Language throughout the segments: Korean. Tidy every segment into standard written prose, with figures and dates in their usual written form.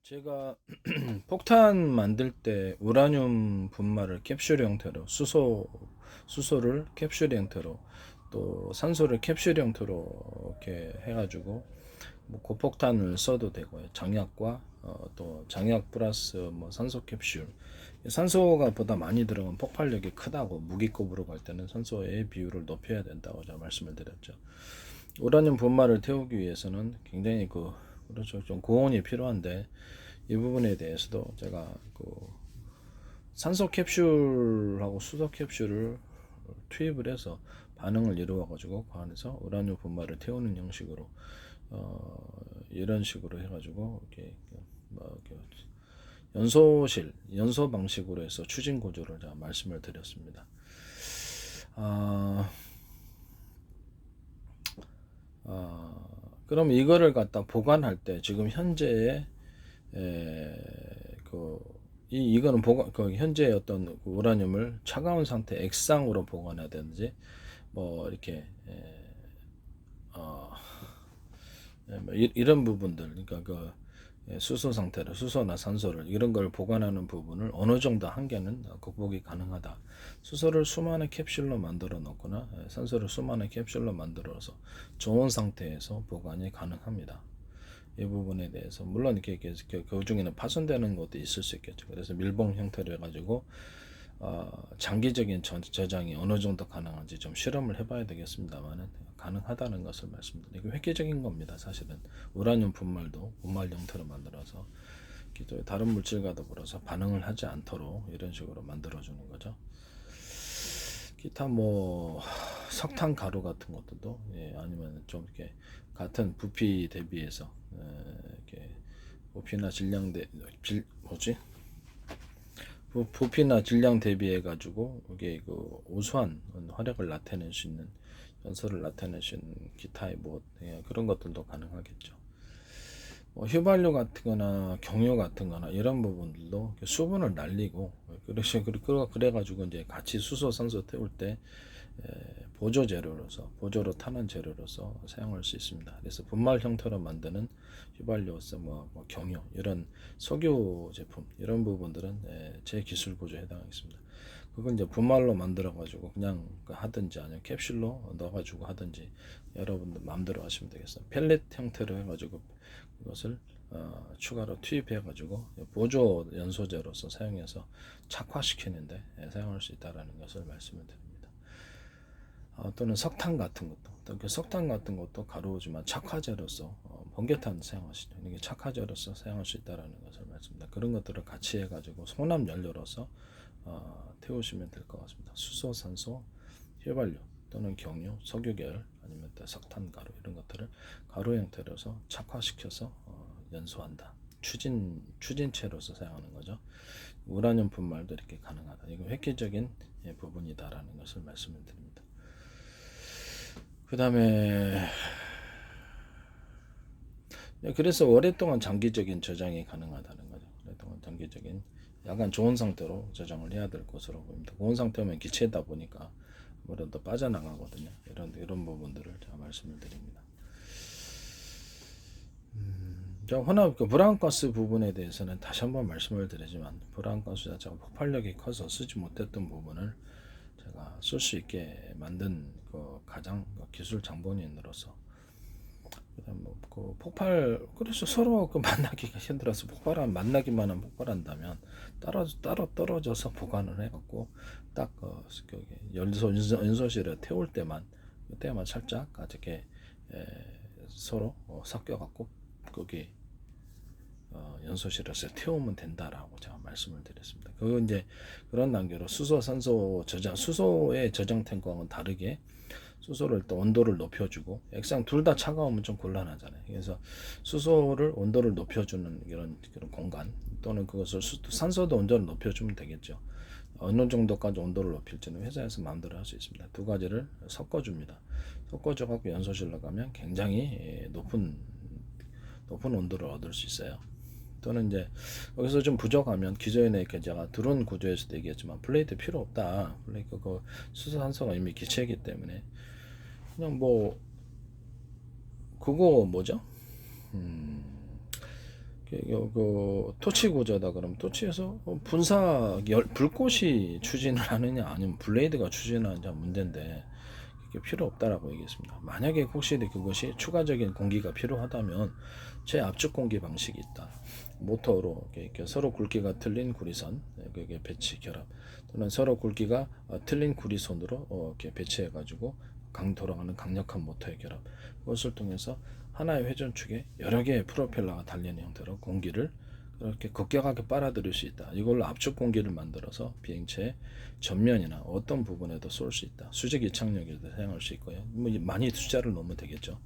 제가 폭탄 만들 때 우라늄 분말을 캡슐 형태로 수소를 캡슐 형태로 또 산소를 캡슐 형태로 이렇게 해가지고 뭐 고폭탄을 써도 되고요. 장약과 또 장약 플러스 뭐 산소 캡슐. 산소가 보다 많이 들어가면 폭발력이 크다고 무기급으로 갈 때는 산소의 비율을 높여야 된다고 제가 말씀을 드렸죠. 우라늄 분말을 태우기 위해서는 굉장히 그렇죠, 좀 고온이 필요한데 이 부분에 대해서도 제가 산소 캡슐하고 수소 캡슐을 투입을 해서 반응을 이루어 가지고 그 안에서 우라늄 분말을 태우는 형식으로 이런 식으로 해가지고 이렇게 연소 방식으로 해서 추진 구조를 제가 말씀을 드렸습니다. 그럼 이거를 갖다 보관할 때 지금 현재의 이거는 현재 어떤 우라늄을 차가운 상태 액상으로 보관해야 되는지 뭐 이렇게 뭐 이런 부분들, 그러니까 수소 상태를, 수소나 산소를 이런 걸 보관하는 부분을 어느 정도 한계는 극복이 가능하다. 수소를 수많은 캡슐로 만들어 놓거나 산소를 수많은 캡슐로 만들어서 좋은 상태에서 보관이 가능합니다. 이 부분에 대해서 물론 이렇게 그 중에는 파손되는 것도 있을 수 있겠죠. 그래서 밀봉 형태로 해가지고 장기적인 저장이 어느 정도 가능한지 좀 실험을 해봐야 되겠습니다만은 가능하다는 것을 말씀드립니다. 이게 획기적인 겁니다. 사실은 우라늄 분말도 분말 형태로 만들어서 다른 물질과 더불어서 반응을 하지 않도록 이런 식으로 만들어 주는 거죠. 기타 뭐 석탄 가루 같은 것들도 아니면 좀 이렇게 같은 부피 대비해서 이렇게 부피나 부피나 질량 대비해 가지고 이게 우수한 화력을 나타낼 수 있는 연소를 나타낼 수 있는 기타의 그런 것들도 가능하겠죠. 휘발유 같은 거나 경유 같은 거나 이런 부분들도 수분을 날리고 그래가지고 이제 같이 수소 산소 태울 때 보조로 타는 재료로서 사용할 수 있습니다. 그래서 분말 형태로 만드는 휘발유, 경유 이런 석유 제품 이런 부분들은 제 기술 구조에 해당하겠습니다. 그건 이제 분말로 만들어 가지고 그냥 하든지 아니면 캡슐로 넣어 가지고 하든지 여러분들 마음대로 하시면 되겠어요. 펠렛 형태로 해 가지고 이것을 추가로 투입해 가지고 보조 연소제로서 사용해서 착화시키는데 사용할 수 있다라는 것을 말씀을 드립니다. 또는 석탄 같은 것도, 또 석탄 같은 것도 가루지만 착화제로서 번개탄 사용하시죠. 이게 착화제로서 사용할 수 있다라는 것을 말씀드립니다. 그런 것들을 같이 해가지고 소납 연료로서 태우시면 될 것 같습니다. 수소, 산소, 휘발유 또는 경유, 석유계열 아니면 석탄 가루 이런 것들을 가루 형태로서 착화시켜서 연소한다. 추진체로서 사용하는 거죠. 우라늄 분말도 이렇게 가능하다. 이거 획기적인 부분이다라는 것을 말씀을 드립니다. 그 다음에 그래서 오랫동안 장기적인 저장이 가능하다는 거죠. 오랫동안 장기적인 약간 좋은 상태로 저장을 해야 될 것으로 보입니다. 고온 상태면 기체다 보니까 아무래도 빠져나가거든요. 이런 부분들을 제가 말씀을 드립니다. 혼합 브라운가스 부분에 대해서는 다시 한번 말씀을 드리지만 브라운가스 자체가 폭발력이 커서 쓰지 못했던 부분을 제가 쓸 수 있게 만든 가장 기술 장본인으로서 그다음 그래서 서로 만나기가 힘들어서 만나기만 폭발한다면 따로 떨어져서 보관을 해갖고 딱 연소실에 태울 때만 그때만 살짝 이렇게 서로 섞여갖고 거기 연소실에서 태우면 된다라고 제가 말씀을 드렸습니다. 그거 이제 그런 단계로 수소, 산소 수소의 저장 탱크와는 다르게 수소를 또 온도를 높여주고 액상 둘 다 차가우면 좀 곤란하잖아요. 그래서 수소를 온도를 높여주는 이런 공간 또는 그것을 산소도 온도를 높여주면 되겠죠. 어느 정도까지 온도를 높일지는 회사에서 마음대로 할 수 있습니다. 두 가지를 섞어줍니다. 섞어줘갖고 연소실로 가면 굉장히 높은 온도를 얻을 수 있어요. 또는 이제 여기서 좀 부족하면 기존에 제가 드론 구조에서도 얘기했지만 플레이트 필요 없다. 플레이트 수소 산소가 이미 기체이기 때문에 그냥 그거 뭐죠? 토치 구조다 그러면 토치에서 불꽃이 추진을 하느냐 아니면 블레이드가 추진하느냐 문제인데 그게 필요 없다라고 얘기했습니다. 만약에 혹시 그것이 추가적인 공기가 필요하다면 제 압축 공기 방식이 있다. 모터로 이렇게 서로 굵기가 틀린 구리선 그게 배치 결합 또는 서로 굵기가 틀린 구리선으로 이렇게 배치해 가지고 돌아가는 강력한 모터의 결합 그것을 통해서 하나의 회전축에 여러 개의 프로펠러가 달리는 형태로 공기를 그렇게 급격하게 빨아들일 수 있다. 이걸로 압축 공기를 만들어서 비행체의 전면이나 어떤 부분에도 쏠 수 있다. 수직 이착력에도 사용할 수 있고요. 뭐 많이 숫자를 넣으면 되겠죠.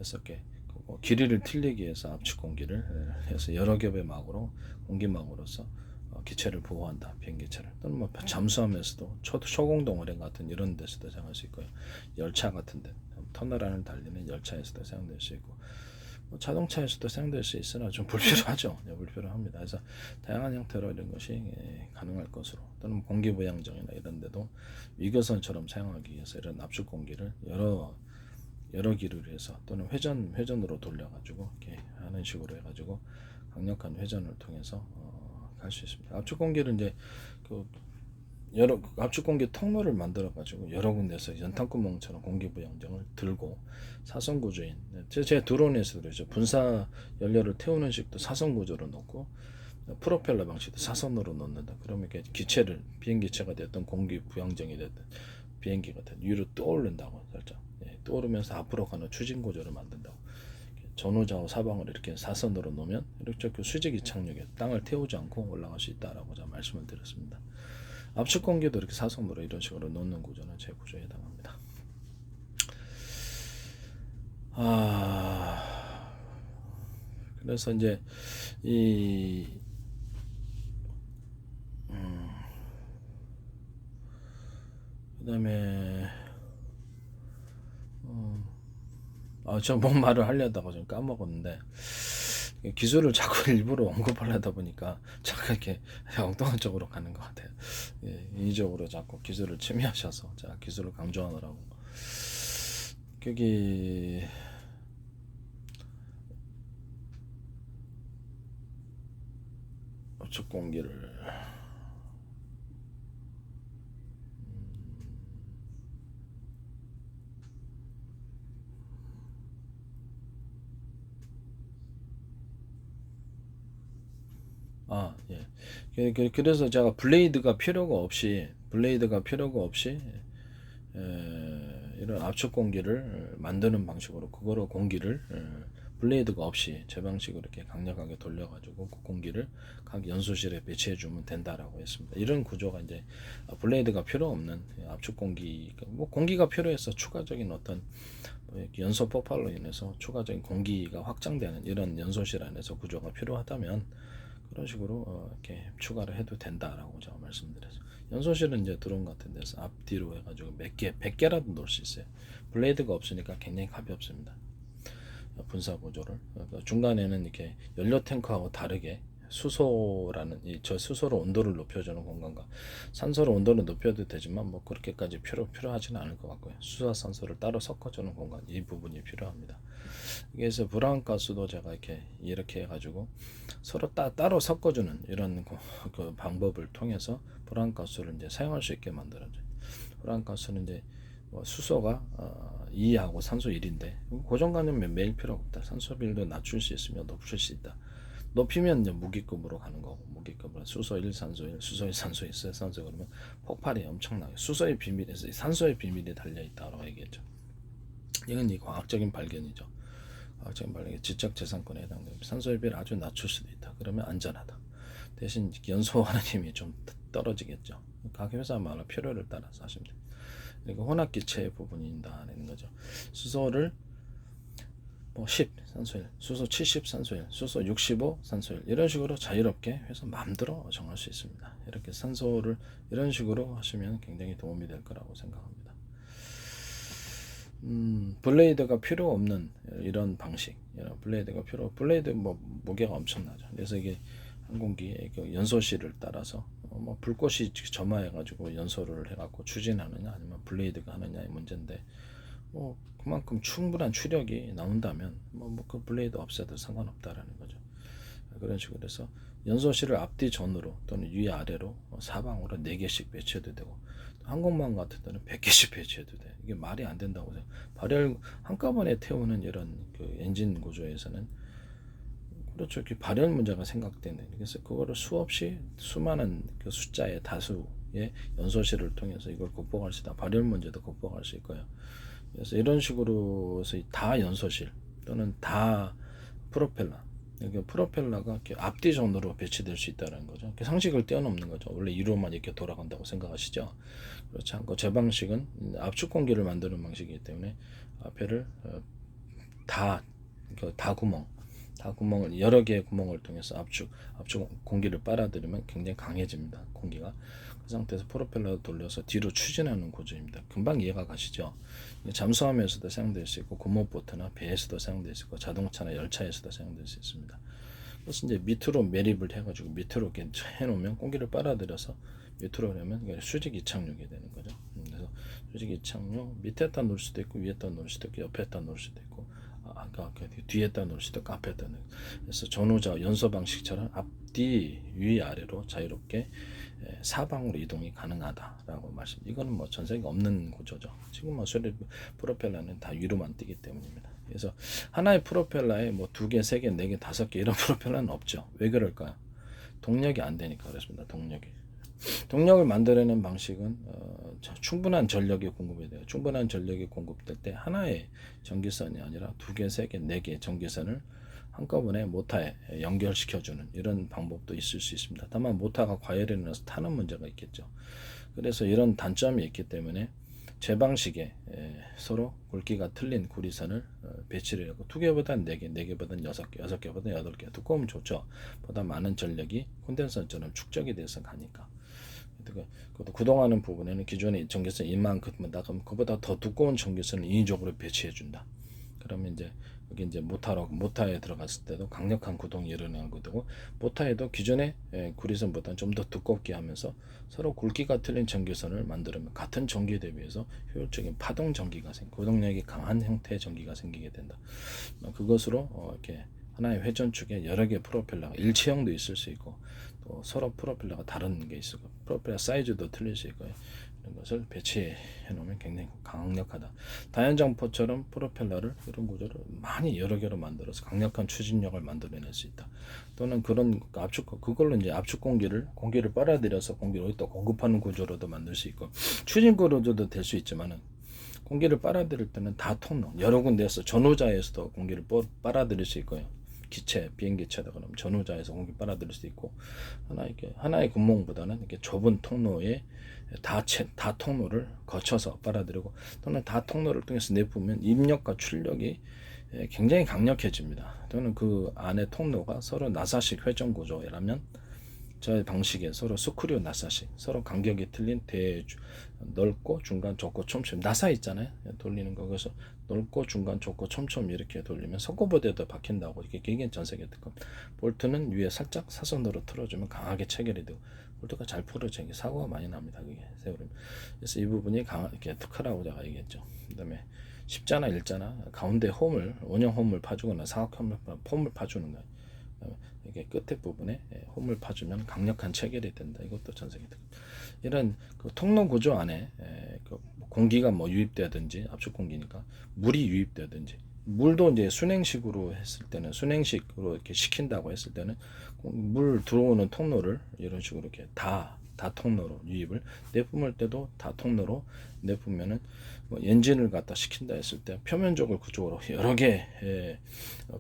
6개. 길이를 틀리기 위해서 압축 공기를 해서 여러 겹의 막으로 공기막으로서 기체를 보호한다. 비행기체를. 또는 뭐 잠수함에서도 초공동 어뢰 같은 이런 데서도 사용할 수 있고요. 열차 같은 데 터널 안을 달리는 열차에서도 사용될 수 있고 자동차에서도 사용될 수 있으나 좀 불필요하죠. 불필요합니다. 그래서 다양한 형태로 이런 것이 가능할 것으로 또는 공기부양정이나 이런 데도 위교선처럼 사용하기 위해서 이런 압축 공기를 여러 기류를 해서 또는 회전으로 돌려가지고 이렇게 하는 식으로 해가지고 강력한 회전을 통해서 갈 수 있습니다. 압축 공기를 이제 여러 압축 공기 통로를 만들어 가지고 여러 군데서 연탄구멍처럼 공기부양정을 들고 사선 구조인 제 드론에서도 그렇죠. 분사 연료를 태우는 식도 사선 구조로 놓고 프로펠러 방식도 사선으로 놓는다. 그러면 이렇게 비행기체가 됐던 공기부양정이 됐든 비행기가 됐든 위로 떠오른다고 살짝 떠오르면서 앞으로 가는 추진 구조를 만든다고. 전후좌우 사방을 이렇게 사선으로 놓으면 이렇게 수직 이착력에 땅을 태우지 않고 올라갈 수 있다라고 제가 말씀을 드렸습니다. 압축 공기도 이렇게 사선으로 이런 식으로 놓는 구조는 제 구조에 해당합니다. 그래서 이제 그다음에 저 뭔 말을 하려다가 좀 까먹었는데 기술을 자꾸 일부러 언급하려다 보니까 자꾸 이렇게 엉뚱한 쪽으로 가는 것 같아요. 인위적으로 자꾸 기술을 침해하셔서 제가 기술을 강조하느라고 여기 압축 공기를 그래서 제가 블레이드가 필요가 없이 이런 압축 공기를 만드는 방식으로 그거로 공기를 블레이드가 없이 제 방식으로 이렇게 강력하게 돌려가지고 그 공기를 각 연소실에 배치해 주면 된다라고 했습니다. 이런 구조가 이제 블레이드가 필요 없는 압축 공기, 뭐 공기가 필요해서 추가적인 어떤 연소 폭발로 인해서 추가적인 공기가 확장되는 이런 연소실 안에서 구조가 필요하다면 그런 식으로 이렇게 추가를 해도 된다라고 제가 말씀드렸어요. 연소실은 이제 드론 같은 데서 앞뒤로 해가지고 몇 개, 100개라도 넣을 수 있어요. 블레이드가 없으니까 굉장히 가볍습니다. 분사 구조를 중간에는 이렇게 연료 탱크하고 다르게 수소라는 저 수소로 온도를 높여주는 공간과 산소로 온도를 높여도 되지만 뭐 그렇게까지 필요하지는 않을 것 같고요. 수소와 산소를 따로 섞어주는 공간 이 부분이 필요합니다. 그래서 브라운 가스도 제가 이렇게 해가지고 서로 따로 섞어주는 이런 그 방법을 통해서 브라운 가스를 이제 사용할 수 있게 만들어줘요. 브라운 가스는 이제 수소가 2하고 산소 1인데 고정관념은 매일 필요 없다. 산소 비율도 낮출 수 있으면 높일 수 있다. 높이면 이제 무기급으로 가는 거고 무기급으로 수소 1, 산소 1, 수소 1, 산소 1, 산소 그러면 폭발이 엄청나게 수소의 비밀에서 산소의 비밀이 달려 있다라고 얘기했죠. 이건 과학적인 발견이죠. 과학적인 발견이 지적재산권에 해당됩니다. 산소의 비율을 아주 낮출 수도 있다. 그러면 안전하다. 대신 연소하는 힘이 좀 떨어지겠죠. 각 회사마다 필요를 따라서 하시면 돼요. 그러니까 혼합기체의 부분이다라는 거죠. 수소를 10 산소 1, 수소 70 산소 1, 수소 65 산소 1 이런 식으로 자유롭게 해서 마음대로 정할 수 있습니다. 이렇게 산소를 이런 식으로 하시면 굉장히 도움이 될 거라고 생각합니다. 블레이드가 필요 없는 이런 방식, 블레이드 무게가 엄청나죠. 그래서 이게 항공기의 연소실을 따라서 불꽃이 점화해가지고 연소를 해갖고 추진하느냐 아니면 블레이드가 하느냐의 문제인데 그만큼 충분한 추력이 나온다면 그 블레이드 없애도 상관없다라는 거죠. 그런 식으로 해서 연소실을 앞뒤 전으로 또는 위 아래로 사방으로 4개씩 배치해도 되고, 항공모함 같은 데는 100개씩 배치해도 돼. 이게 말이 안 된다고 해요. 발열 한꺼번에 태우는 이런 그 엔진 구조에서는 그렇죠. 발열 문제가 생각되는. 그래서 그거를 수없이 수많은 그 숫자의 다수의 연소실을 통해서 이걸 극복할 수 있다. 발열 문제도 극복할 수 있고요. 그래서 이런 식으로 해서 다 연소실 또는 다 프로펠러. 그러니까 프로펠러가 이렇게 앞뒤 전으로 배치될 수 있다는 거죠. 상식을 뛰어넘는 거죠. 원래 이로만 이렇게 돌아간다고 생각하시죠. 그렇지 않고 제 방식은 압축 공기를 만드는 방식이기 때문에 앞에를 다 구멍을 여러 개의 구멍을 통해서 압축 공기를 빨아들이면 굉장히 강해집니다. 공기가 그 상태에서 프로펠러를 돌려서 뒤로 추진하는 구조입니다. 금방 이해가 가시죠? 잠수함에서도 사용될 수 있고 고무보트나 배에서도 사용될 수 있고 자동차나 열차에서도 사용될 수 있습니다. 그래서 이제 밑으로 매립을 해가지고 밑으로 이렇게 해놓으면 공기를 빨아들여서 밑으로 하면 수직 이착륙이 되는 거죠. 그래서 수직 이착륙 밑에다 놓을 수도 있고 위에다 놓을 수도 있고 옆에다 놓을 수도 있고 뒤에다 놓을 수도 있고 앞에다 놓을 수도 있고. 그래서 전후좌우 연소 방식처럼 앞뒤 위 아래로 자유롭게 사방으로 이동이 가능하다라고 말씀. 이거는 뭐 전 세계에 없는 구조죠. 지금 뭐 프로펠러는 다 위로만 뛰기 때문입니다. 그래서 하나의 프로펠러에 뭐 2개, 3개, 4개, 5개 이런 프로펠러는 없죠. 왜 그럴까요? 동력이 안 되니까 그렇습니다. 동력을 만들어내는 방식은 충분한 전력이 공급이 돼요. 충분한 전력이 공급될 때 하나의 전기선이 아니라 2개, 3개, 4개 전기선을 한꺼번에 모터에 연결시켜주는 이런 방법도 있을 수 있습니다. 다만 모터가 과열이 나서 타는 문제가 있겠죠. 그래서 이런 단점이 있기 때문에 제 방식에 서로 굵기가 틀린 구리선을 배치를 하고 2개보다는 4개, 4개보다는 6개, 6개보다는 8개 두꺼우면 좋죠. 보다 많은 전력이 콘덴서처럼 축적이 돼서 가니까. 구동하는 부분에는 기존의 전기선 이만큼 나가면 그보다 더 두꺼운 전기선을 인위적으로 배치해 준다. 그러면 이제 여기 이제 모터에 들어갔을 때도 강력한 구동이 일어나게 되고 모터에도 기존의 구리선보다는 좀 더 두껍게 하면서 서로 굵기가 틀린 전기선을 만들면 같은 전기에 대비해서 효율적인 파동 전기가 구동력이 강한 형태의 전기가 생기게 된다. 그것으로 이렇게 하나의 회전축에 여러 개의 프로펠러가 일체형도 있을 수 있고 또 서로 프로펠러가 다른 게 있을 거고 프로펠러 사이즈도 틀릴 수 있고요. 이런 것을 배치해 놓으면 굉장히 강력하다. 다연장포처럼 프로펠러를 이런 구조를 많이 여러 개로 만들어서 강력한 추진력을 만들어낼 수 있다. 또는 그런 그걸로 이제 압축 공기를 빨아들여서 공기를 어디다 공급하는 구조로도 만들 수 있고 추진 구조도 될 수 있지만은 공기를 빨아들일 때는 다 통로 여러 군데에서 전후좌에서도 공기를 빨아들일 수 있고요. 비행기체다 그러면 전후좌에서 공기 빨아들일 수 있고 하나의 구멍보다는 이렇게 좁은 통로에 다 통로를 거쳐서 빨아들이고 또는 다 통로를 통해서 내뿜으면 입력과 출력이 굉장히 강력해집니다. 또는 그 안에 통로가 서로 나사식 회전 구조라면 저의 방식에 서로 스크류 나사식 서로 간격이 틀린 넓고 중간 좁고 촘촘 나사 있잖아요. 돌리는 거 그래서 넓고 중간 좁고 촘촘 이렇게 돌리면 석고보드에도 박힌다고 이렇게 길게 전 세계 특허. 볼트는 위에 살짝 사선으로 틀어주면 강하게 체결이 되고 볼트가 잘 풀어져 사고가 많이 납니다. 그게 세우면 그래서 이 부분이 이렇게 특허라고 제가 얘기했죠. 그다음에 십자나 일자나 가운데 원형 홈을 파주거나 사각 홈을 파주는 거예요. 이게 끝에 부분에 홈을 파주면 강력한 체결이 된다. 이것도 전 세계 특허. 이런 그 통로 구조 안에 공기가 뭐 유입되든지 압축 공기니까 물이 유입되든지 물도 이제 순행식으로 했을 때는 순행식으로 이렇게 시킨다고 했을 때는 물 들어오는 통로를 이런 식으로 이렇게 다 통로로 유입을 내뿜을 때도 다 통로로 내뿜으면은 뭐 엔진을 갖다 시킨다 했을 때 표면적을 구조로 여러 개의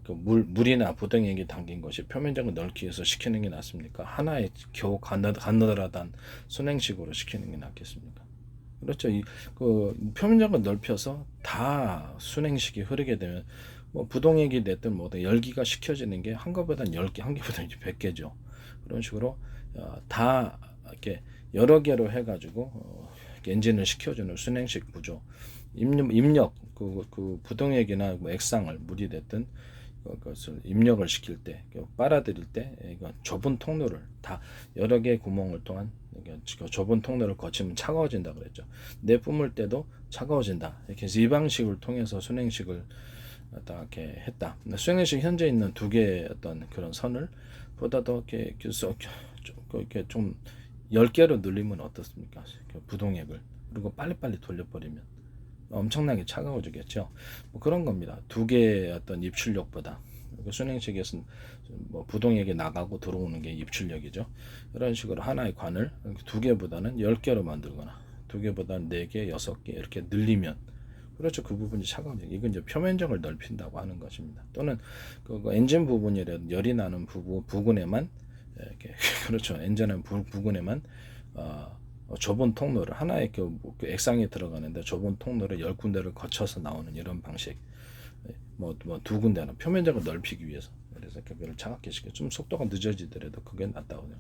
물이나 부등액이 담긴 것이 표면적을 넓기 위해서 시키는 게 낫습니까? 하나의 겨우 가느다란 순행식으로 시키는 게 낫겠습니까? 그렇죠. 그 표면적을 넓혀서 다 순행식이 흐르게 되면 뭐 부동액이 됐든 뭐든 열기가 식혀지는 게 한 개보다는 10개, 한 개보다는 100개죠. 그런 식으로 다 이렇게 여러 개로 해가지고 엔진을 식혀주는 순행식 구조. 입력 그 부동액이나 뭐 액상을 물이 됐든 그것을 입력을 시킬 때 빨아들일 때 좁은 통로를 다 여러 개의 구멍을 통한 좁은 통로를 거치면 차가워진다 그랬죠. 내뿜을 때도 차가워진다. 이렇게 해서 이 방식을 통해서 순행식을 이렇게 했다. 순행식 현재 있는 2개의 어떤 그런 선을 보다 더 이렇게 좀 10개로 늘리면 어떻습니까? 부동액을. 그리고 빨리빨리 돌려버리면 엄청나게 차가워지겠죠. 뭐 그런 겁니다. 두 개의 어떤 입출력보다 순행식에서는 뭐 부동액이 나가고 들어오는 게 입출력이죠. 이런 식으로 하나의 관을 두 개보다는 10개로 만들거나 두 개보다는 4개, 6개 이렇게 늘리면 그렇죠. 그 부분이 차가워져. 이건 이제 표면적을 넓힌다고 하는 것입니다. 또는 그 엔진 부분이라도 열이 나는 부분에만 이렇게 그렇죠. 엔진은 부분에만 좁은 통로를 하나의 그 액상이 들어가는데 좁은 통로를 10군데를 거쳐서 나오는 이런 방식. 두 군데는 표면적을 넓히기 위해서. 그래서 그걸 차갑게 시켜 좀 속도가 늦어지더라도 그게 낫다고요.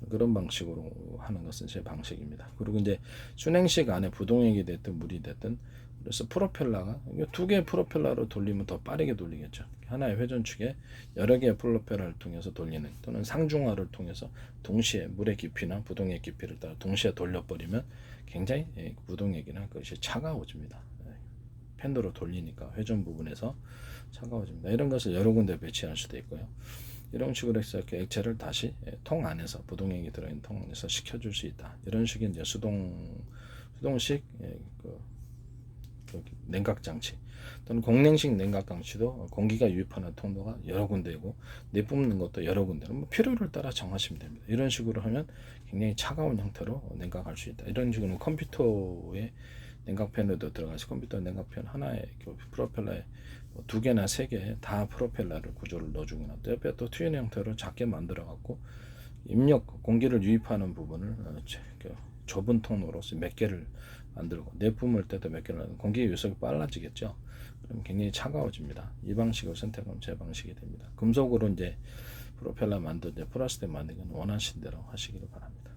그런 방식으로 하는 것은 제 방식입니다. 그리고 이제 순행식 안에 부동액이 됐든 물이 됐든 그래서 프로펠러가 2개의 프로펠러로 돌리면 더 빠르게 돌리겠죠. 하나의 회전축에 여러 개의 프로펠러를 통해서 돌리는 또는 상중하를 통해서 동시에 물의 깊이나 부동액 깊이를 따라 동시에 돌려버리면 굉장히 부동액이나 그것이 차가워집니다. 팬으로 돌리니까 회전 부분에서 차가워집니다. 이런 것을 여러 군데 배치할 수도 있고요. 이런 식으로 해서 이렇게 액체를 다시 통 안에서 부동액이 들어있는 통 안에서 식혀줄 수 있다. 이런 식의 이제 수동식 그 냉각 장치 또는 공냉식 냉각 장치도 공기가 유입하는 통로가 여러 군데이고 내뿜는 것도 여러 군데로 뭐 필요를 따라 정하시면 됩니다. 이런 식으로 하면 굉장히 차가운 형태로 냉각할 수 있다. 이런 식으로 컴퓨터에 냉각팬에도 들어가서 컴퓨터 냉각팬 하나에 프로펠러에 2개나 3개 다 프로펠러를 구조를 넣어주거나 또 옆에 또 트윈 형태로 작게 만들어 갖고 입력 공기를 유입하는 부분을 좁은 통로로서 몇 개를 만들고 내뿜을 때도 몇 개를 공기 유속이 빨라지겠죠. 그럼 굉장히 차가워집니다. 이 방식을 선택하면 제 방식이 됩니다. 금속으로 이제 프로펠러 만들때 플라스틱 만드는 건 원하신 대로 하시기를 바랍니다.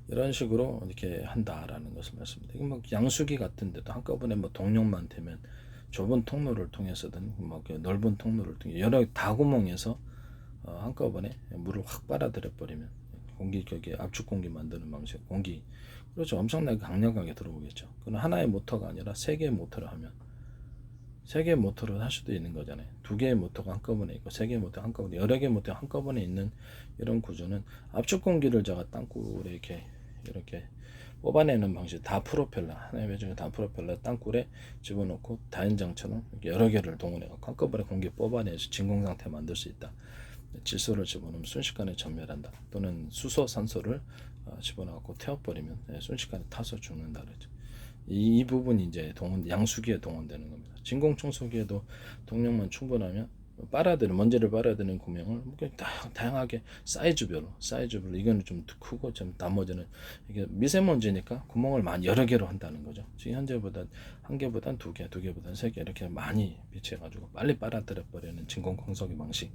이런 식으로 이렇게 한다라는 것을 말씀드립니다. 뭐 양수기 같은 데도 한꺼번에 뭐 동력만 되면 좁은 통로를 통해서든 뭐 넓은 통로를 통해 여러 다구멍에서 한꺼번에 물을 확 빨아들여 버리면 공기 거기에 압축 공기 만드는 방식 공기 그렇죠. 엄청나게 강력하게 들어오겠죠. 그건 하나의 모터가 아니라 3개의 모터를 하면 3개의 모터를 할 수도 있는 거잖아요. 2개의 모터가 한꺼번에 있고 3개의 모터가 한꺼번에 여러 개의 모터가 한꺼번에 있는 이런 구조는 압축 공기를 제가 땅굴에 이렇게 뽑아내는 방식 다 프로펠러 하나의 외중에 다 프로펠러 땅굴에 집어넣고 다연장처럼 여러 개를 동원해서 한꺼번에 공기 뽑아내서 진공 상태 만들 수 있다. 질소를 집어넣으면 순식간에 전멸한다. 또는 수소, 산소를 집어넣고 태워버리면 순식간에 타서 죽는다. 그러죠. 이 부분이 이제 양수기에 동원되는 겁니다. 진공청소기에도 동력만 충분하면 먼지를 빨아들이는 구멍을 다양하게 사이즈별로 이거는 좀 크고 좀 나머지는 이게 미세먼지니까 구멍을 여러 개로 한다는 거죠. 지금 현재보다 1개보단 2개, 2개보단 3개 이렇게 많이 비치해가지고 빨리 빨아들여 버리는 진공청소기 방식.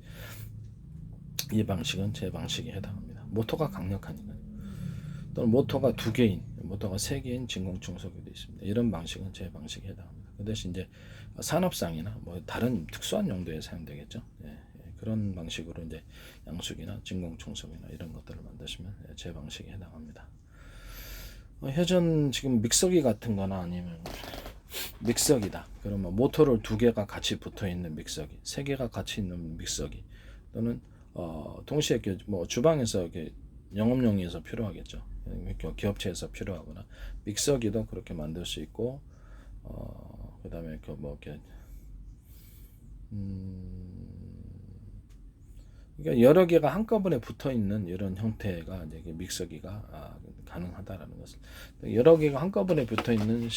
이 방식은 제 방식에 해당합니다. 모터가 강력하니까요. 또는 모터가 2개인, 모터가 3개인 진공청소기도 있습니다. 이런 방식은 제 방식에 해당합니다. 그 대신 이제 산업상이나 뭐 다른 특수한 용도에 사용되겠죠. 그런 방식으로 이제 양수기나 진공청소기나 이런 것들을 만드시면 제 방식에 해당합니다. 회전 지금 믹서기 같은 거나 아니면 믹서기다. 그러면 모터를 2개가 같이 붙어 있는 믹서기, 3개가 같이 있는 믹서기 또는 동시에 뭐 주방에서 이렇게 영업용에서 필요하겠죠. 기업체에서 필요하거나 믹서기도 그렇게 만들 수 있고 그다음에 그러니까 여러 개가 한꺼번에 붙어 있는 이런 형태가 이제 믹서기가 가능하다라는 것을 여러 개가 한꺼번에 붙어 있는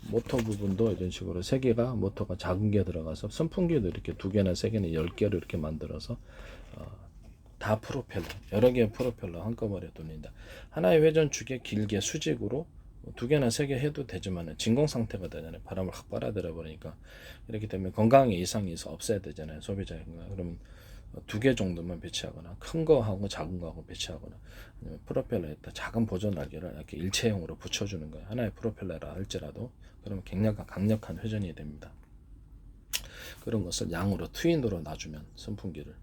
모터 부분도 이런 식으로 3개가 모터가 작은 게 들어가서 선풍기도 이렇게 2개나 3개나 10개를 이렇게 만들어서 다 프로펠러 여러 개의 프로펠러 한꺼번에 돌린다. 하나의 회전축에 길게 수직으로 2개나 3개 해도 되지만 진공 상태가 되잖아요. 바람을 확 빨아들여 버리니까 이렇게 되면 건강에 이상이 있어 없애야 되잖아요. 소비자가. 그러면 2개 정도만 배치하거나 큰 거하고 작은 거하고 배치하거나 아니면 프로펠러에다 작은 보조 날개를 이렇게 일체형으로 붙여주는 거예요. 하나의 프로펠러라 할지라도 그러면 굉장히 강력한 회전이 됩니다. 그런 것을 양으로 트윈으로 놔주면 선풍기를